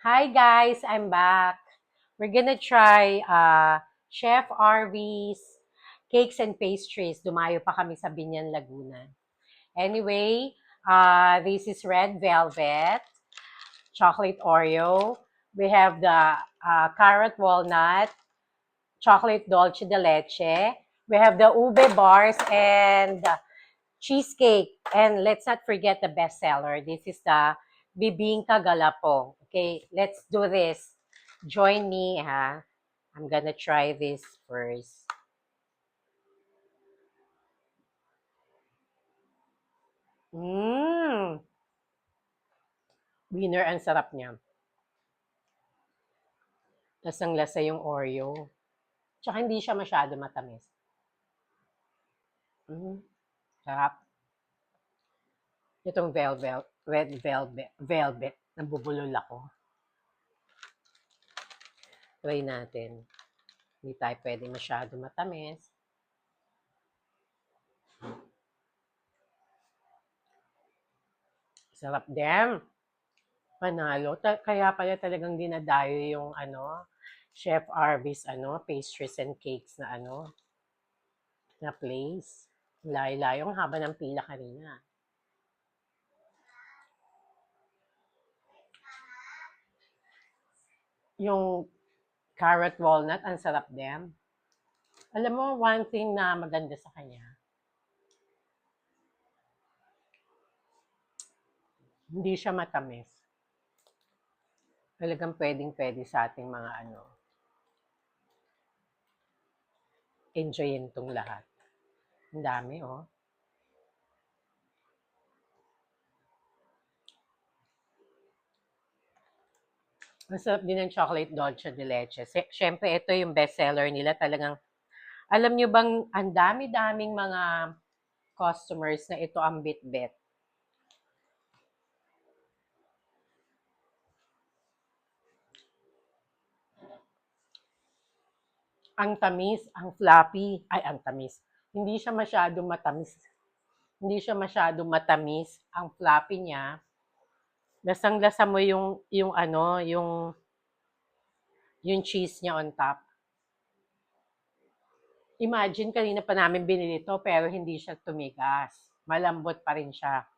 Hi guys, I'm back. We're gonna try Chef RV's Cakes and Pastries. Dumayo pa kami sa Binyan, Laguna. Anyway, this is red velvet, chocolate Oreo. We have the carrot walnut, chocolate dolce de leche. We have the ube bars and cheesecake. And let's not forget the bestseller. This is the bibingka galapong. Okay, let's do this. Join me, ha? I'm gonna try this first. Mmm! Winner, ang sarap niya. Lasang-lasa yung Oreo. Tsaka hindi siya masyado matamis. Sarap. Itong red velvet. Nabubulol ako. Try natin. Hindi tayo pwede masyado matamis. Sarap din. Panalo. Kaya pala talagang dinadayo yung Chef Arby's pastries and cakes na place. Layo-layo ang haba ng pila kanina. Yung carrot walnut, ang sarap din. Alam mo, one thing na maganda sa kanya, hindi siya matamis. Talagang pwedeng-pwede sa ating mga enjoyin tong lahat. Ang dami, oh. Ang sarap din ng chocolate dolce de leche. Siyempre, ito yung bestseller nila. Talagang, alam nyo bang, ang dami-daming mga customers na ito ang bit-bit. Ang tamis, ang fluffy, ay ang tamis. Hindi siya masyadong matamis. Hindi siya masyadong matamis. Ang fluffy niya, lasang-lasa mo yung cheese niya on top. Imagine, kanina pa namin binili to pero hindi siya tumigas. Malambot pa rin siya.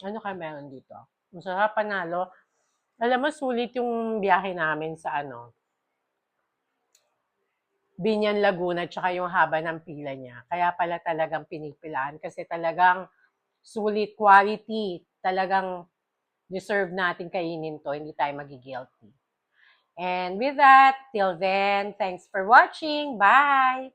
Ano ka meron dito? Masarap, panalo. Alam mo, sulit yung biyahe namin sa Binyan, Laguna, tsaka yung haba ng pila niya. Kaya pala talagang pinipilaan kasi talagang sulit quality. Talagang deserve natin kainin to. Hindi tayo magi-guilty. And with that, till then, thanks for watching. Bye!